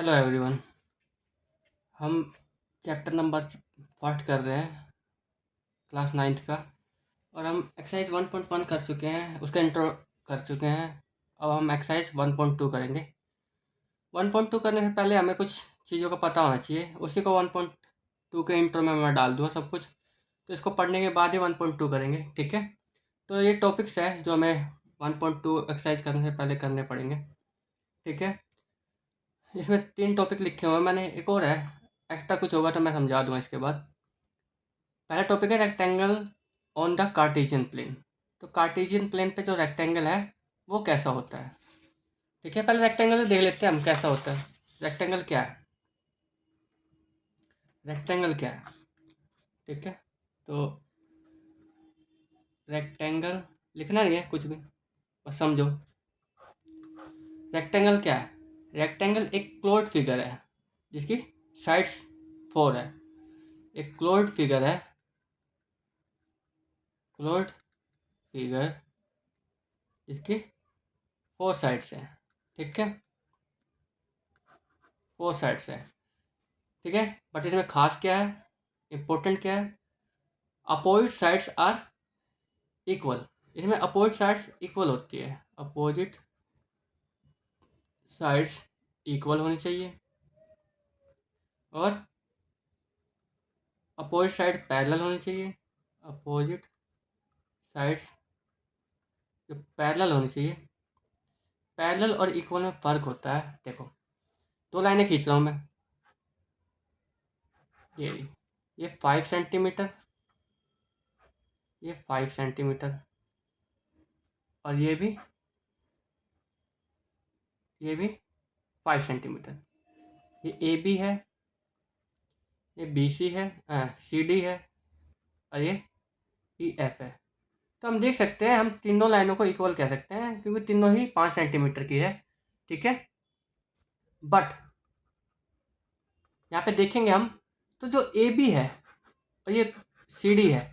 Hello everyone. हम chapter number first कर रहे हैं क्लास नाइन्थ का। और हम एक्सरसाइज 1.1 कर चुके हैं, उसका इंट्रो कर चुके हैं। अब हम एक्सरसाइज 1.2 करेंगे। 1.2 करने से पहले हमें कुछ चीज़ों का पता होना चाहिए, उसी को 1.2 के इंट्रो में मैं डाल दूँगा सब कुछ। तो इसको पढ़ने के बाद ही 1.2 करेंगे, ठीक है। तो ये टॉपिक्स है जो हमें 1.2 एक्सरसाइज करने से पहले करने पड़ेंगे, ठीक है। इसमें 3 टॉपिक लिखे हुए हैं मैंने, एक और है, एक्स्ट्रा कुछ होगा तो मैं समझा दूंगा इसके बाद। पहला टॉपिक है rectangle on the Cartesian plane. तो कार्टेशियन प्लेन पे जो रेक्टेंगल है वो कैसा होता है, ठीक है। पहले रेक्टेंगल देख लेते हैं हम कैसा होता है। रेक्टेंगल क्या है, रेक्टेंगल क्या है, ठीक है। तो रेक्टेंगल लिखना नहीं है कुछ भी, बस समझो। रेक्टेंगल क्या है, रेक्टेंगल एक क्लोज्ड फिगर है जिसकी साइड्स 4 है। एक क्लोज्ड फिगर है, क्लोज्ड फिगर जिसकी 4 साइड्स हैं, ठीक है। 4 साइड्स है, ठीक है। बट इसमें खास क्या है, इम्पोर्टेंट क्या है, अपोजिट साइड्स आर इक्वल। इसमें अपोजिट साइड्स इक्वल होती है, अपोजिट साइड्स इक्वल होनी चाहिए। और अपोजिट साइड पैरेलल होनी चाहिए, अपोजिट साइड्स जो पैरेलल होनी चाहिए। पैरेलल और इक्वल में फ़र्क होता है, देखो 2 लाइनें खींच रहा हूँ मैं, ये 5 सेंटीमीटर, ये 5 सेंटीमीटर, और ये भी 5 सेंटीमीटर। ये ए बी है, ये बी सी है, सी डी है, और ये ई एफ है। तो हम देख सकते हैं, हम तीनों लाइनों को इक्वल कह सकते हैं क्योंकि तीनों ही 5 सेंटीमीटर की है, ठीक है। बट यहाँ पे देखेंगे हम, तो जो ए बी है और ये सी डी है,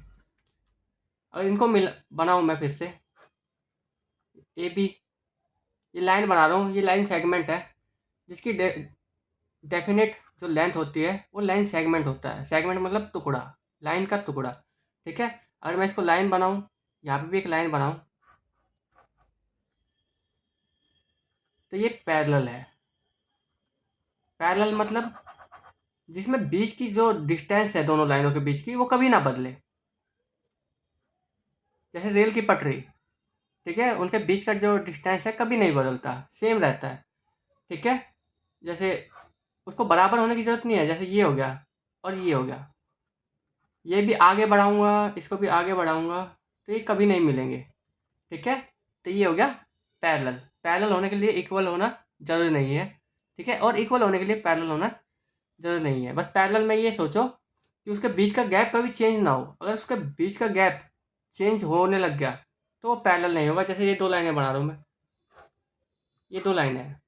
और इनको मिल बनाऊँ मैं फिर से, ए बी ये लाइन बना रहा हूँ, ये लाइन सेगमेंट है जिसकी डेफिनेट जो लेंथ होती है वो लाइन सेगमेंट होता है। सेगमेंट मतलब टुकड़ा, लाइन का टुकड़ा, ठीक है। अगर मैं इसको लाइन बनाऊँ, यहाँ पे भी एक लाइन बनाऊँ, तो ये पैरेलल है। पैरेलल मतलब जिसमें बीच की जो डिस्टेंस है दोनों लाइनों के बीच की वो कभी ना बदले। जैसे रेल की पटरी, ठीक है, उनके बीच का जो डिस्टेंस है कभी नहीं बदलता, सेम रहता है, ठीक है। जैसे उसको बराबर होने की ज़रूरत नहीं है, जैसे ये हो गया और ये हो गया, ये भी आगे बढ़ाऊँगा, इसको भी आगे बढ़ाऊँगा, तो ये कभी नहीं मिलेंगे, ठीक है। तो ये हो गया पैरेलल। पैरेलल होने के लिए इक्वल होना ज़रूरी नहीं है, ठीक है, और इक्वल होने के लिए पैरेलल होना ज़रूरी नहीं है। बस पैरेलल में ये सोचो कि उसके बीच का गैप कभी चेंज ना हो। अगर उसके बीच का गैप चेंज होने लग गया तो वो पैरेलल नहीं होगा। जैसे ये 2 लाइनें बना रहा हूँ मैं, ये 2 लाइनें हैं,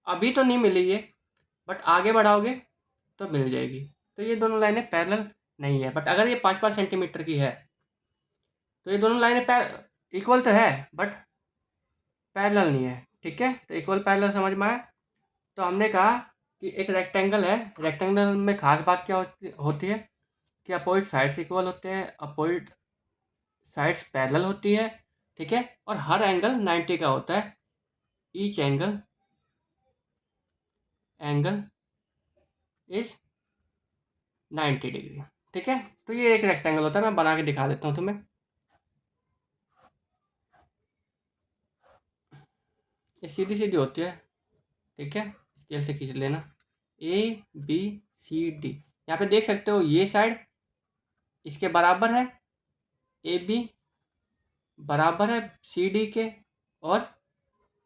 अभी तो नहीं मिली ये, बट आगे बढ़ाओगे तो मिल जाएगी। तो ये दोनों लाइनें पैरेलल नहीं है। बट अगर ये 5-5 सेंटीमीटर की है तो ये दोनों लाइनें इक्वल तो है बट पैरेलल नहीं है, ठीक है। तो इक्वल पैरेलल समझ में आया। तो हमने कहा कि एक रेक्टेंगल है, रेक्टेंगल में खास बात क्या होती है कि अपोजिट साइड्स इक्वल होते हैं, अपोजिट साइड्स पैरेलल होती है, ठीक है। और हर एंगल 90 का होता है, ईच एंगल इज 90 डिग्री, ठीक है। तो ये एक रेक्टेंगल होता है, मैं बना के दिखा देता हूँ तुम्हें। ये सीधी सीधी होती है, ठीक है, स्केल से खींच लेना। ए बी सी डी, यहाँ पे देख सकते हो ये साइड इसके बराबर है, ए बी बराबर है सी डी के, और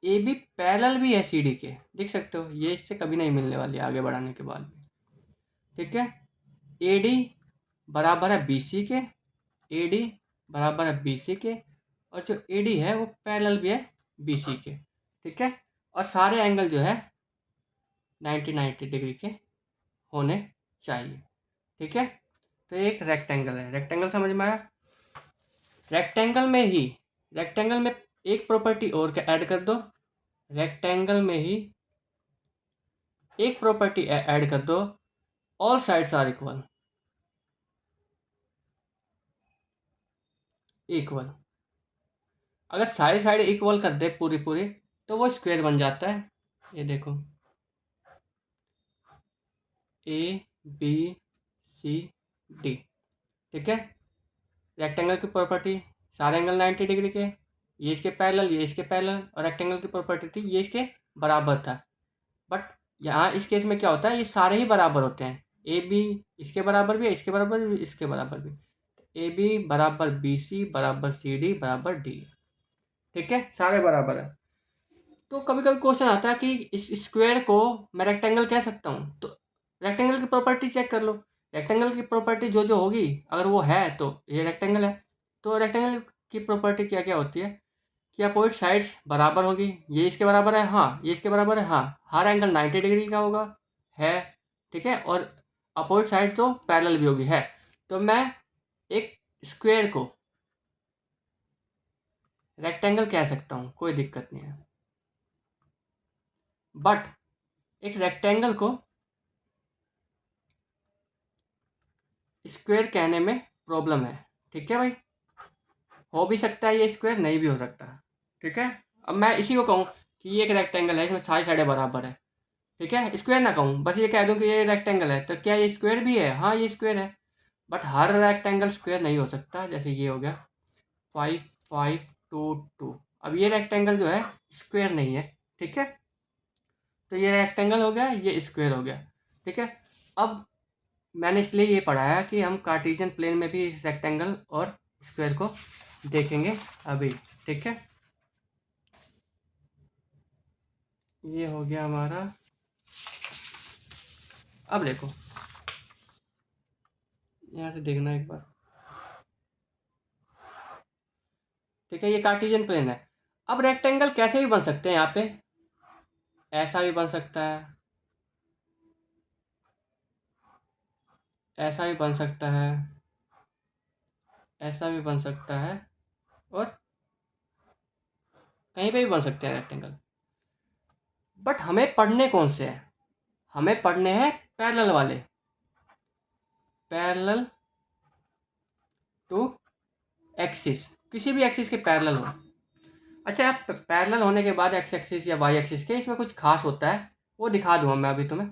ए बी पैरेलल भी है सी डी के, देख सकते हो। ये इससे कभी नहीं मिलने वाली आगे बढ़ाने के बाद भी, ठीक है। ए डी बराबर है बी सी के, ए डी बराबर है बी सी के, और जो ए डी है वो पैरेलल भी है बी सी के, ठीक है। और सारे एंगल जो है 90 डिग्री के होने चाहिए, ठीक है। तो ये एक रेक्टेंगल है, रेक्टेंगल समझ में आया। रेक्टेंगल में ही, रेक्टेंगल में एक प्रॉपर्टी और ऐड कर दो, रेक्टेंगल में ही एक प्रॉपर्टी ऐड कर दो, all sides are equal, equal. अगर सारी साइड इक्वल कर दे पूरी पूरी, तो वो स्क्वायर बन जाता है। ये देखो, ए बी सी डी, ठीक है। रेक्टेंगल की प्रॉपर्टी, सारे एंगल 90 डिग्री के, ये इसके पैरेलल, ये इसके पैरेलल, और रेक्टेंगल की प्रॉपर्टी थी ये इसके बराबर था। बट यहाँ इस केस में क्या होता है, ये सारे ही बराबर होते हैं। ए बी इसके बराबर भी है, इसके बराबर भी, इसके बराबर भी। ए बी बराबर बी सी बराबर सी डी बराबर डी, ठीक है, सारे बराबर है। तो कभी कभी क्वेश्चन आता है कि इस स्क्वायर को मैं रेक्टेंगल कह सकता हूँ, तो रेक्टेंगल की प्रॉपर्टी चेक कर लो। रेक्टेंगल की प्रॉपर्टी जो जो होगी, अगर वो है तो ये रेक्टेंगल है। तो रेक्टेंगल की प्रॉपर्टी क्या क्या होती है कि अपोजिट साइड्स बराबर होगी, ये इसके बराबर है, हाँ ये इसके बराबर है, हाँ हर एंगल 90 डिग्री का होगा, है, ठीक है, और अपोजिट साइड तो पैरेलल भी होगी, है। तो मैं एक स्क्वायर को रेक्टेंगल कह सकता हूँ, कोई दिक्कत नहीं है। बट एक रेक्टेंगल को स्क्वायर कहने में प्रॉब्लम है, ठीक है भाई। हो भी सकता है ये स्क्वायर, नहीं भी हो सकता, ठीक है। अब मैं इसी को कहूँ कि ये एक रेक्टेंगल है, इसमें सारी साइडें बराबर है, ठीक है, स्क्वायर ना कहूँ, बस ये कह दूँ कि ये रेक्टेंगल है, तो क्या ये स्क्वायर भी है? हाँ ये स्क्वायर है। बट हर रेक्टेंगल स्क्वायर नहीं हो सकता। जैसे ये हो गया 5 5 2 2, अब ये रेक्टेंगल जो है स्क्वायर नहीं है, ठीक है। तो ये रेक्टेंगल हो गया, ये स्क्वायर हो गया, ठीक है। अब मैंने इसलिए ये पढ़ाया कि हम कार्टेशियन प्लेन में भी रेक्टेंगल और स्क्वायर को देखेंगे अभी, ठीक है। ये हो गया हमारा। अब देखो, यहाँ से देखना एक बार, ठीक है, ये कार्टेशियन प्लेन है। अब रेक्टेंगल कैसे भी बन सकते हैं, यहाँ पे ऐसा भी बन सकता है, ऐसा भी बन सकता है, ऐसा भी बन सकता है, और कहीं पे भी बन सकते हैं रेक्टेंगल। बट हमें पढ़ने कौन से हैं? हमें पढ़ने हैं पैरेलल वाले, पैरेलल टू एक्सिस, किसी भी एक्सिस के पैरेलल हो। अच्छा, आप पैरेलल होने के बाद एक्स एक्सिस या वाई एक्सिस के, इसमें कुछ खास होता है, वो दिखा दूंगा मैं अभी तुम्हें।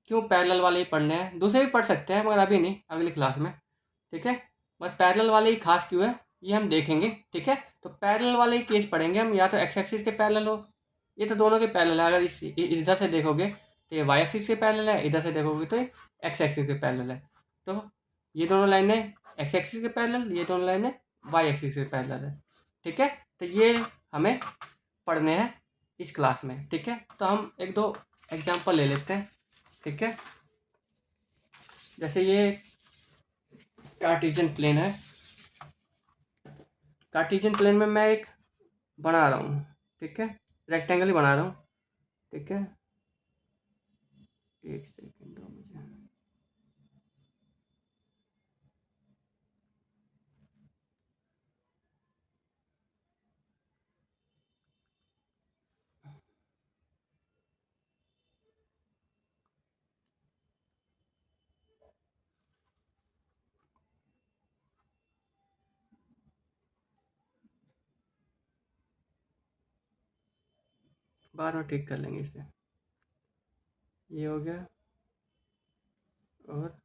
क्यों पैरेलल वाले ही पढ़ने हैं, दूसरे भी पढ़ सकते हैं मगर अभी नहीं, अगली क्लास में, ठीक है। बट पैरेलल वाले ही खास क्यों है, ये हम देखेंगे, ठीक है। तो पैरेलल वाले ही केस पढ़ेंगे हम, या तो एक्स एक्सिस के पैरेलल हो, ये तो दोनों के पैरेलल है। अगर इधर से देखोगे तो ये वाई एक्सिस के पैरेलल है, इधर से देखोगे तो ये एक्स एक्सिस के पैरेलल है। तो ये दोनों लाइनें एक्स एक्सिस के पैरेलल, ये दोनों लाइनें वाई एक्सिस के पैरेलल है, ठीक है। तो ये हमें पढ़ने हैं इस क्लास में, ठीक है। तो हम एक दो एग्जांपल ले लेते हैं, ठीक है। जैसे ये कार्टेशियन प्लेन है, कार्टेशियन प्लेन में मैं एक बना रहा हूँ, ठीक है, रेक्टेंगल ही बना रहा हूँ, ठीक है। एक सेकंड दो मुझे, बाद में ठीक कर लेंगे इसे। ये हो गया, और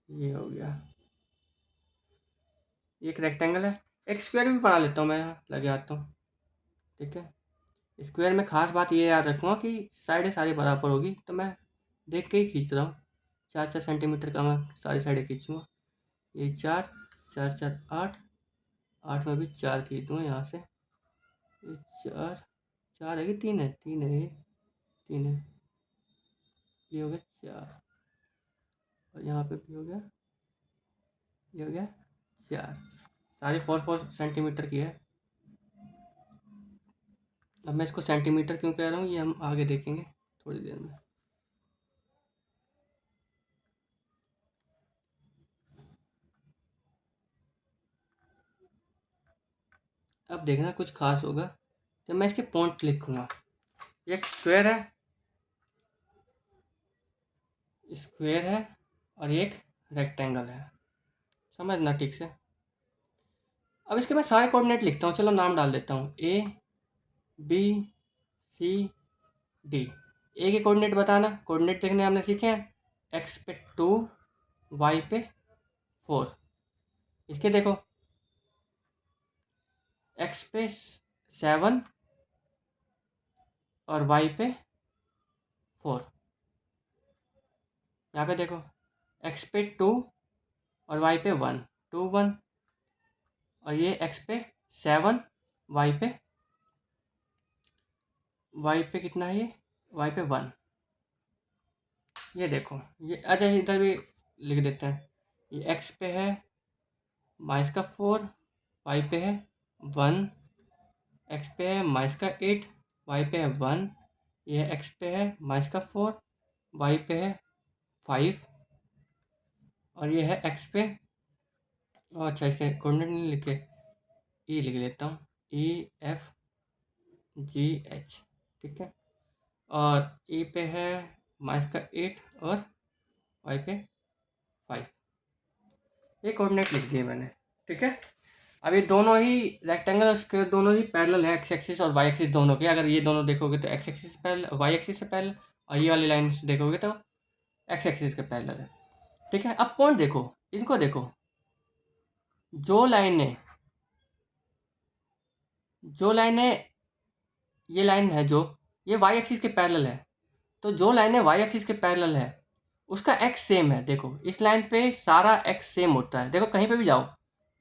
ये हो गया, ये एक रेक्टेंगल है। एक स्क्वायर भी बना लेता हूँ मैं, यहाँ लगे आता हूँ, ठीक है। स्क्वायर में खास बात ये याद रखूँगा कि साइडें सारी बराबर होगी, तो मैं देख के ही खींच रहा हूँ। 4 4 सेंटीमीटर का मैं सारी साइडें खींचूँगा। ये 4 4 4 8, 8 में भी 4 खींच दूँगा यहाँ से। ये 4 4 है कि 3 है, 3 है, ये 3 है, ये हो गया 4, और यहाँ पे भी हो गया, ये हो गया 4, सारी 4 4 सेंटीमीटर की है। अब मैं इसको सेंटीमीटर क्यों कह रहा हूँ, ये हम आगे देखेंगे थोड़ी देर में। अब देखना कुछ खास होगा जब मैं इसके पॉइंट लिखूँगा, एक स्क्वायर है और एक रेक्टेंगल है, समझना ठीक से। अब इसके मैं सारे कोऑर्डिनेट लिखता हूँ, चलो नाम डाल देता हूँ ए बी सी डी। ए के कोऑर्डिनेट बताना, कोऑर्डिनेट देखने हमने सीखे हैं, एक्स पे 2, वाई पे 4। इसके देखो एक्स पे 7 और वाई पे 4। यहाँ पे देखो एक्स पे 2 और वाई पे 1, 2 1, और ये एक्स पे 7, वाई पे कितना है, ये वाई पे 1। ये देखो ये, अच्छा इधर भी लिख देते हैं, ये एक्स पे है -4, वाई पे है 1, एक्स पे है -8, वाई पे है 1, ये एक्स पे है -4, वाई पे है 5, और ये है एक्स पे, अच्छा इसके कोऑर्डिनेट नहीं लिखे, ई लिख लेता हूँ, ई एफ जी एच, ठीक है। और ई पे है -8 और वाई पे 5। ये कोऑर्डिनेट लिख दिए मैंने, ठीक है। अब ये दोनों ही रेक्टेंगल और स्क्वायर दोनों ही पैरेलल है, एक्स एक्सिस और वाई एक्सिस दोनों के। अगर ये दोनों देखोगे तो X axis parallel, Y axis से पैरेलल, और ये वाली लाइन देखोगे तो एक्स एक्सिस के पैरेलल है, ठीक है। अब पॉइंट देखो, इनको देखो, जो लाइनें ये लाइन है जो ये वाई एक्सिस के पैरेलल है, तो जो लाइनें वाई एक्सिस के पैरेलल है उसका एक्स सेम है। देखो इस लाइन पे सारा एक्स सेम होता है, देखो कहीं पे भी जाओ,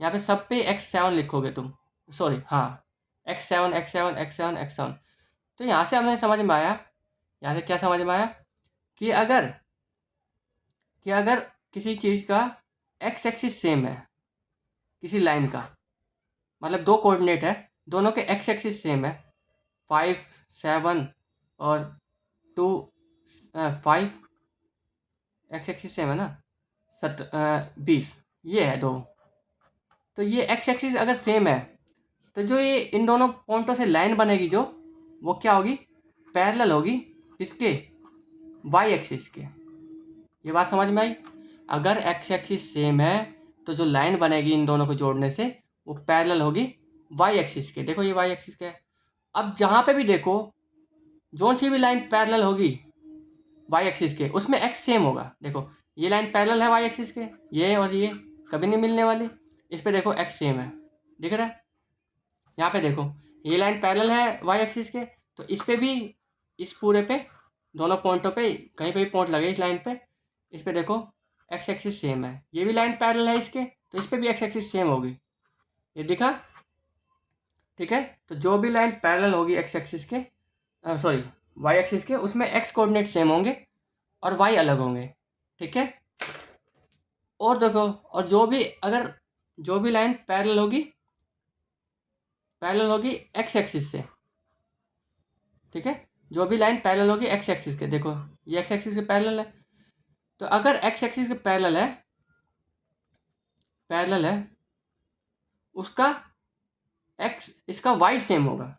यहाँ पे सब पे x7 लिखोगे तुम, सॉरी हाँ, x7 x7 x7 x7। तो यहाँ से हमें समझ में आया, यहाँ से क्या समझ में आया कि अगर किसी चीज़ का एक्स एक्सिस सेम है, किसी लाइन का मतलब दो कोऑर्डिनेट है, दोनों के एक्स एक्सिस सेम है, 5 7 और 2 5, एक्स एक्सिस सेम है ना, 20, ये है दो। तो ये एक्स एक्सिस अगर सेम है तो जो ये इन दोनों पॉइंटों से लाइन बनेगी जो, वो क्या होगी, पैरेलल होगी, किसके, वाई एक्सिस के। ये बात समझ में आई। अगर एक्स एक्सिस सेम है तो जो लाइन बनेगी इन दोनों को जोड़ने से वो पैरेलल होगी वाई एक्सिस के। देखो ये वाई एक्सिस के है। अब जहाँ पे भी देखो जोन सी भी लाइन पैरेलल होगी वाई एक्सिस के, उसमें एक्स सेम होगा। देखो ये लाइन पैरेलल है वाई एक्सिस के, ये और ये कभी नहीं मिलने वाली, इस पे देखो एक्स सेम है, दिख रहा है। यहाँ पे देखो ये लाइन पैरेलल है वाई एक्सिस के, तो इस पे भी, इस पूरे पे, दोनों पॉइंटों पे कहीं पे भी पॉइंट लगे इस लाइन पे, इस पे देखो एक्स एक्सिस सेम है। ये भी लाइन पैरेलल है इसके, तो इस पे भी एक्स एक्सिस सेम होगी, ये दिखा, ठीक है। तो जो भी लाइन पैरेलल होगी एक्स एक्सिस के, सॉरी वाई एक्सिस के, उसमें एक्स कोऑर्डिनेट सेम होंगे और वाई अलग होंगे, ठीक है। और देखो, और जो भी लाइन पैरेलल होगी एक्स एक्सिस से, ठीक है। जो भी लाइन पैरेलल होगी एक्स एक्सिस के, देखो ये एक्स एक्सिस के पैरेलल है, तो अगर एक्स एक्सिस के पैरेलल है उसका एक्स, इसका वाई सेम होगा।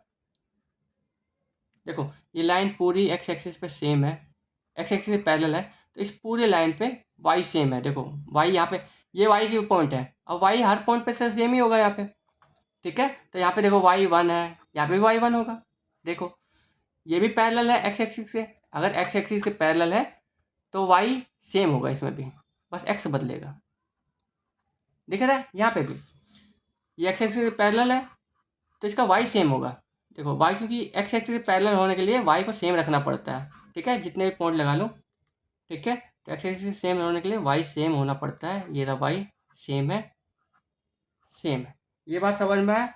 देखो ये लाइन पूरी एक्स एक्सिस पे सेम है, एक्स एक्सिस पे पैरेलल है, तो इस पूरे लाइन पे वाई सेम है। देखो वाई यहाँ पे, ये वाई की पॉइंट है, अब वाई हर पॉइंट पे सेम ही होगा यहाँ पे, ठीक है। तो यहाँ पे देखो वाई 1 है, यहाँ पे भी वाई 1 होगा। देखो ये भी पैरेलल है एक्स एक्सिस के, अगर एक्स एक्सिस के पैरेलल है तो वाई सेम होगा इसमें भी, बस एक्स बदलेगा, दिख रहा है। यहाँ पे भी ये एक्स एक्सिस के पैरेलल है तो इसका वाई सेम होगा। देखो वाई, क्योंकि एक्स एक्सिस के पैरेलल होने के लिए वाई को सेम रखना पड़ता है, ठीक है, जितने भी पॉइंट लगा लो, ठीक है। तो एक्स एक्सिस सेम होने के लिए वाई सेम होना पड़ता है, ये रहा वाई सेम है, ये बात समझ में आया,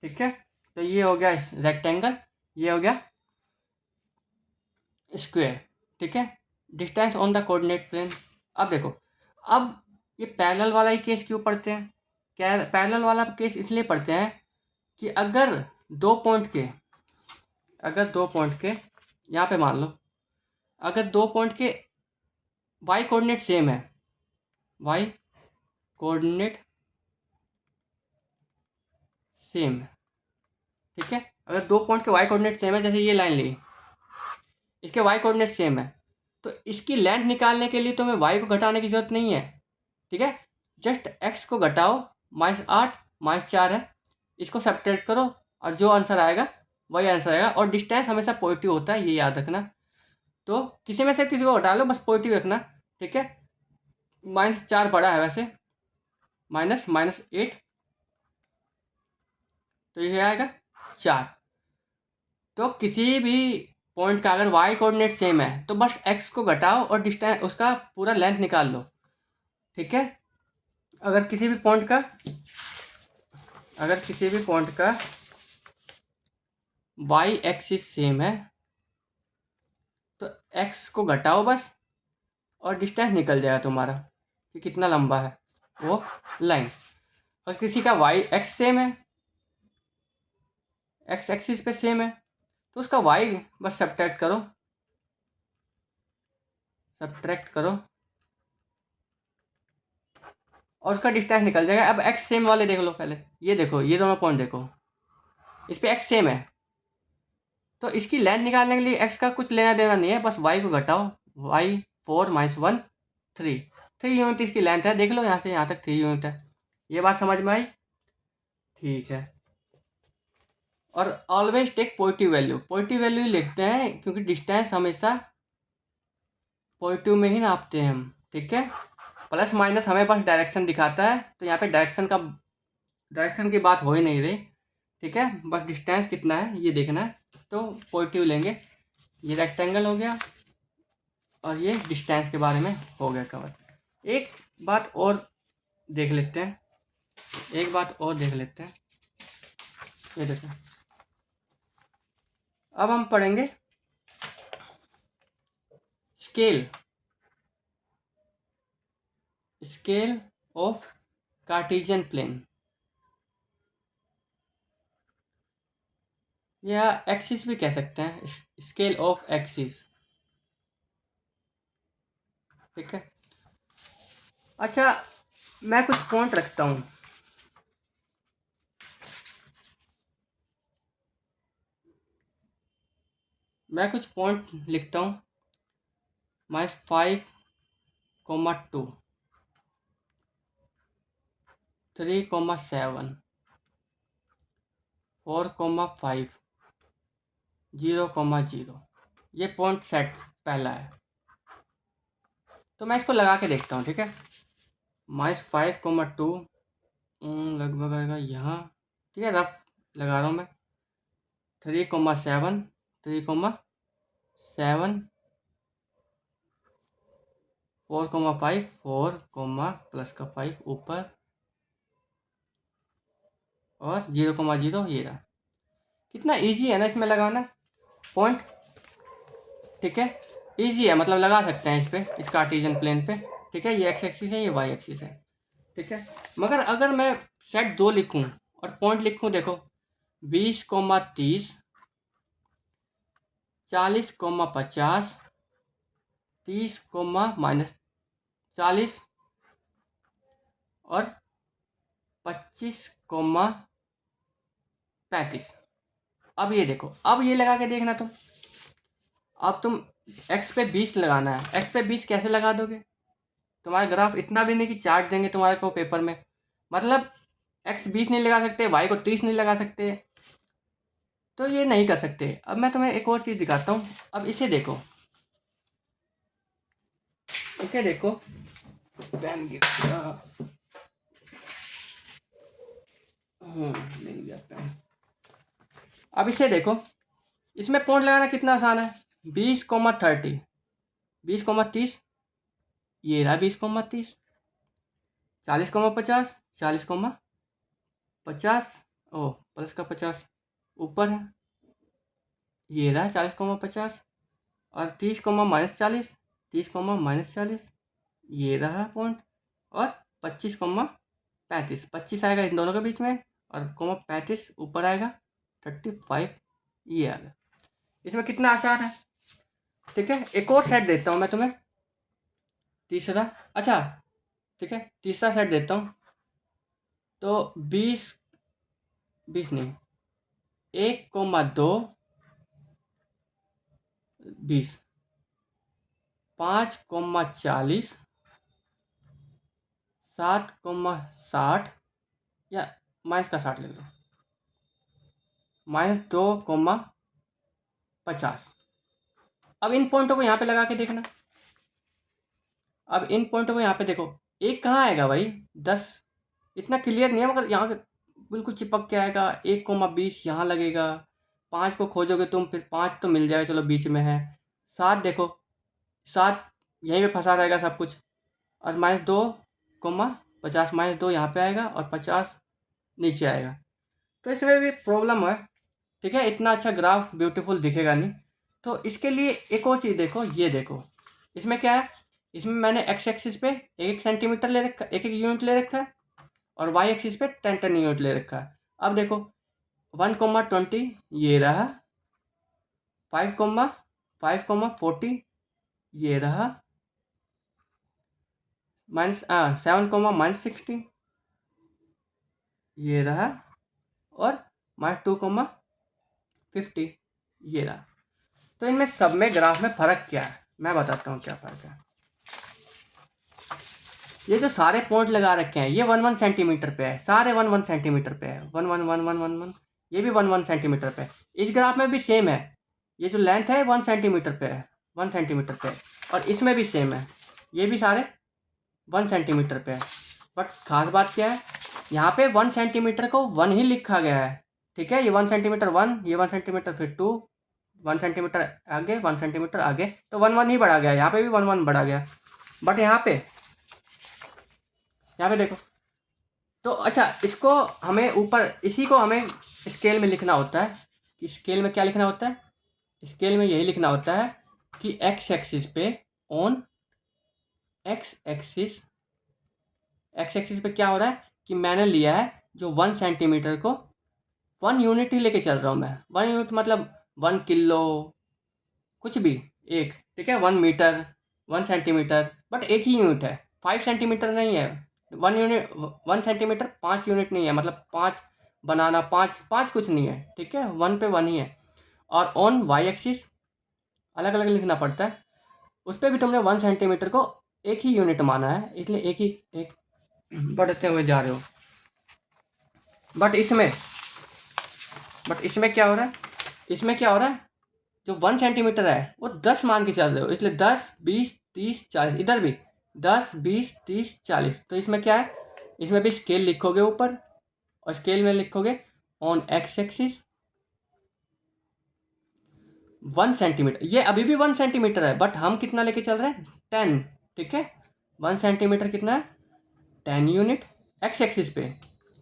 ठीक है। तो ये हो गया रेक्टेंगल, ये हो गया स्क्वायर, ठीक है। Distance on the coordinate plane. अब देखो, अब ये पैरेलल वाला ही केस क्यों पढ़ते हैं, क्या पैरेलल वाला केस इसलिए पढ़ते हैं कि अगर दो पॉइंट के यहाँ पे मान लो, अगर दो पॉइंट के वाई कोऑर्डिनेट सेम है, वाई कोऑर्डिनेट सेम है, ठीक है। अगर दो पॉइंट के वाई कोऑर्डिनेट सेम है, जैसे ये लाइन ली, इसके वाई कोऑर्डिनेट सेम है, तो इसकी लेंथ निकालने के लिए तुम्हें वाई को घटाने की ज़रूरत नहीं है, ठीक है। जस्ट एक्स को घटाओ, -8 -4 है, इसको सब्ट्रैक्ट करो और जो आंसर आएगा वही आंसर आएगा। और डिस्टेंस हमेशा पॉजिटिव होता है, ये याद रखना। तो किसी में से किसी को हटा लो, बस पॉजिटिव रखना, ठीक है। -4 बड़ा है वैसे, -8, तो ये आएगा 4। तो किसी भी पॉइंट का अगर वाई कोऑर्डिनेट सेम है तो बस एक्स को घटाओ और डिस्टेंस उसका पूरा लेंथ निकाल लो, ठीक है। अगर किसी भी पॉइंट का वाई एक्सिस सेम है तो एक्स को घटाओ बस और डिस्टेंस निकल जाएगा तुम्हारा कि कितना लंबा है वो लाइन। और किसी का वाई एक्स सेम है, एक्स एक्सिस पे सेम है, तो उसका वाई बस सब्ट्रैक्ट करो और उसका डिस्टेंस निकल जाएगा। अब एक्स सेम वाले देख लो पहले, ये देखो, ये दोनों पॉइंट देखो, इस पे एक्स सेम है, तो इसकी लेंथ निकालने के लिए एक्स का कुछ लेना देना नहीं है, बस वाई को घटाओ। वाई 4 - 1 3 यूनिट इसकी लेंथ है, देख लो यहाँ से यहाँ तक 3 यूनिट है। ये बात समझ में आई? ठीक है। और ऑलवेज टेक पॉजिटिव वैल्यू लिखते हैं क्योंकि डिस्टेंस हमेशा पॉजिटिव में ही नापते हैं हम, ठीक है। प्लस माइनस हमें बस डायरेक्शन दिखाता है, तो यहाँ पे डायरेक्शन की बात हो ही नहीं रही, ठीक है। बस डिस्टेंस कितना है ये देखना है, तो पॉजिटिव लेंगे। ये रेक्टेंगल हो गया और ये डिस्टेंस के बारे में हो गया कवर। एक बात और देख लेते हैं, ये देखें। अब हम पढ़ेंगे स्केल ऑफ कार्टेशियन प्लेन, या एक्सिस भी कह सकते हैं, स्केल ऑफ एक्सिस, ठीक है। अच्छा, मैं कुछ पॉइंट रखता हूँ, मैं कुछ पॉइंट लिखता हूँ, -5, 2, 3, 7, 4, 5, 0, 0। ये पॉइंट सेट पहला है, तो मैं इसको लगा के देखता हूँ, ठीक है। -5, 2 लगभग आएगा यहाँ, ठीक है, रफ लगा रहा हूँ मैं। 3, 7, 3, 7, 4, 5, 4, प्लस का 5 ऊपर, और 0, 0 ये रहा। कितना इजी है ना इसमें लगाना पॉइंट, ठीक है। इजी है, मतलब लगा सकते हैं इस पे, इस कार्टेशियन प्लेन पे, ठीक है। ये एक्स एक्सिस है, ये वाई एक्सिस है, ठीक है। मगर अगर मैं सेट 2 लिखूं और पॉइंट लिखूं, देखो 20, 30, 40, 50, 30, -40 और 25, 35। अब ये देखो, अब ये लगा के देखना तुम। अब तुम x पे 20 लगाना है, x पे 20 कैसे लगा दोगे? तुम्हारा ग्राफ इतना भी नहीं कि चार्ट देंगे तुम्हारे को पेपर में, मतलब x 20 नहीं लगा सकते, y को 30 नहीं लगा सकते, तो ये नहीं कर सकते। अब मैं तुम्हें एक और चीज़ दिखाता हूँ, अब इसे देखो, इसे देखो, पेन गिर गया, नहीं गया पेन। अब इसे देखो, इसमें पॉइंट लगाना कितना आसान है, 20, 30, 20, 30, ये रहा 20, 30, 40, 50, 40, 50, ओ प्लस का 50 ऊपर है, ये रहा 40, 50, और 30, -40, 30, -40, ये रहा पॉइंट, और 25, 35, 25 आएगा इन दोनों के बीच में, और 35 ऊपर आएगा, 35 ये आ गया। इसमें कितना आसान है, ठीक है। एक और सेट देता हूँ मैं तुम्हें, तीसरा, अच्छा ठीक है, तीसरा सेट देता हूँ, तो 20 नहीं, 1, 2, 20, 5,40, 7,60 या माइनस का 60 लिख लो, -2,50। अब इन पॉइंटों को यहाँ पे लगा के देखना। अब इन पॉइंटों को यहाँ पे देखो, एक कहाँ आएगा भाई, 10। इतना क्लियर नहीं है मगर यहाँ बिल्कुल चिपक के आएगा। 1,20 यहाँ लगेगा। 5 को खोजोगे तुम, फिर 5 तो मिल जाएगा, चलो बीच में है। 7 देखो, 7 यहीं पे फंसा रहेगा सब कुछ। और -2,50, -2 यहाँ पे आएगा और 50 नीचे आएगा। तो इसमें भी प्रॉब्लम है, ठीक है। इतना अच्छा ग्राफ ब्यूटीफुल दिखेगा नहीं। तो इसके लिए एक और चीज़ देखो, ये देखो इसमें क्या है। इसमें मैंने एक्स एक्सिस पे 1 सेंटीमीटर ले रखा, 1 यूनिट ले रखा है, और वाई एक्सिस पे 10 यूनिट ले रखा है। अब देखो 1,20 ये रहा, 5,40 ये रहा, -7,60 ये रहा, और -2,50 ये रहा। तो इनमें सब में ग्राफ में फ़र्क क्या है, मैं बताता हूँ क्या फ़र्क है। ये जो सारे पॉइंट लगा रखे हैं, ये 1 सेंटीमीटर पे है, सारे 1 सेंटीमीटर पे है, 1 ये भी 1 सेंटीमीटर पे है। इस ग्राफ में भी सेम है, ये जो लेंथ है 1 सेंटीमीटर पे है, 1 सेंटीमीटर पे है। और इसमें भी सेम है, ये भी सारे 1 सेंटीमीटर पे है। बट खास बात क्या है, यहाँ पे 1 सेंटीमीटर को 1 ही लिखा गया है, ठीक है। ये 1 सेंटीमीटर 1, ये 1 सेंटीमीटर फिर 2, 1 सेंटीमीटर आगे, 1 सेंटीमीटर आगे, तो 1 ही बढ़ा गया। यहाँ पे भी 1 बढ़ा गया। बट यहाँ पे देखो, तो अच्छा, इसको हमें ऊपर, इसी को हमें स्केल में लिखना होता है। कि स्केल में क्या लिखना होता है, स्केल में यही लिखना होता है कि एक्स एक्सिस पे ऑन एक्स एक्सिस पे क्या हो रहा है कि मैंने लिया है जो 1 सेंटीमीटर को 1 यूनिट ही लेके चल रहा हूँ मैं। 1 यूनिट मतलब 1 किलो, कुछ भी एक, ठीक है। 1 मीटर, 1 सेंटीमीटर, बट एक ही यूनिट है, 5 सेंटीमीटर नहीं है। 1 यूनिट, 1 सेंटीमीटर 5 यूनिट नहीं है, मतलब 5 बनाना, 5 कुछ नहीं है, ठीक है। 1 पे 1 ही है। और ऑन वाई एक्सिस अलग अलग लिखना पड़ता है, उस पर भी तुमने 1 सेंटीमीटर को एक ही यूनिट माना है, इसलिए एक बढ़ते हुए जा रहे हो। बट इसमें क्या हो रहा है, जो 1 सेंटीमीटर है वो 10 मान के चल रहे हो, इसलिए 10, 20, 30, 40, इधर भी 10, 20, 30, 40। तो इसमें क्या है, इसमें भी स्केल लिखोगे ऊपर, और स्केल में लिखोगे ऑन एक्स एक्सिस 1 सेंटीमीटर। ये अभी भी 1 सेंटीमीटर है, बट हम कितना लेके चल रहे हैं, 10, ठीक है। 1 सेंटीमीटर कितना है, 10 यूनिट एक्स एक्सिस पे,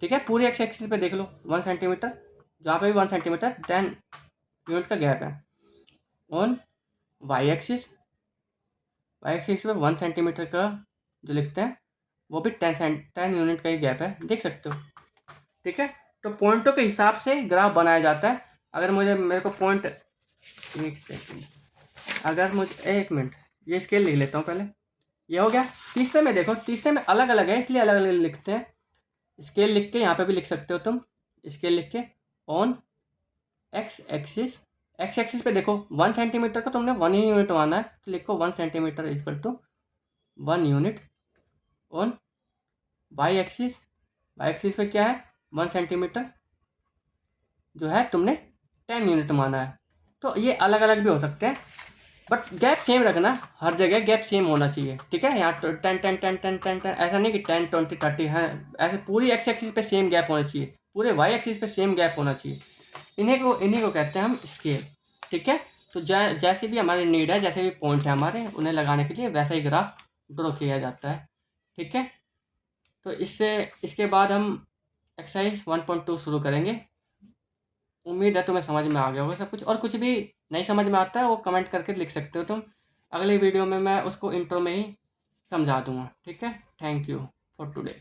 ठीक है। पूरे एक्स एक्सिस पे देख लो 1 सेंटीमीटर, जहाँ पे भी 1 सेंटीमीटर 10 यूनिट का गैप है। ऑन वाई एक्सिस पे 1 सेंटीमीटर का जो लिखते हैं वो भी 10 यूनिट का ही गैप है, देख सकते हो, ठीक है। तो पॉइंटों के हिसाब से ग्राफ बनाया जाता है। अगर मेरे को पॉइंट, एक सेकेंड, अगर मुझे, एक मिनट, ये स्केल लिख लेता हूँ पहले। ये हो गया। तीसरे में देखो, तीसरे में अलग अलग है, इसलिए अलग अलग लिखते हैं। स्केल लिख के यहाँ पे भी लिख सकते हो तुम, स्केल लिख के ऑन एक्स एक्सिस पे देखो 1 सेंटीमीटर को तुमने 1 ही यूनिट माना है, तो लिखो 1 centimetre equal to 1 unit. On Y axis पे क्या है, 1 सेंटीमीटर जो है तुमने 10 यूनिट माना है। तो ये अलग अलग भी हो सकते हैं, बट गैप सेम रखना, हर जगह गैप सेम होना चाहिए, ठीक है। यहाँ 10 ऐसा नहीं कि 10, 20, 30 है, ऐसे पूरी एक्स एक्सिस पे सेम गैप होना चाहिए, पूरे वाई एक्सिस पे सेम गैप होना चाहिए। इन्हीं को कहते हैं हम स्केल, ठीक है। तो जैसे भी हमारी नीड है, जैसे भी पॉइंट है हमारे, उन्हें लगाने के लिए वैसा ही ग्राफ ड्रॉ किया जाता है, ठीक है। तो इसके बाद हम एक्सरसाइज 1.2 शुरू करेंगे। उम्मीद है तुम्हें समझ में आ गया होगा सब कुछ, और कुछ भी नहीं समझ में आता है वो कमेंट करके लिख सकते हो तुम। अगले वीडियो में मैं उसको इंट्रो में ही समझा दूंगा, ठीक है। Thank you for today.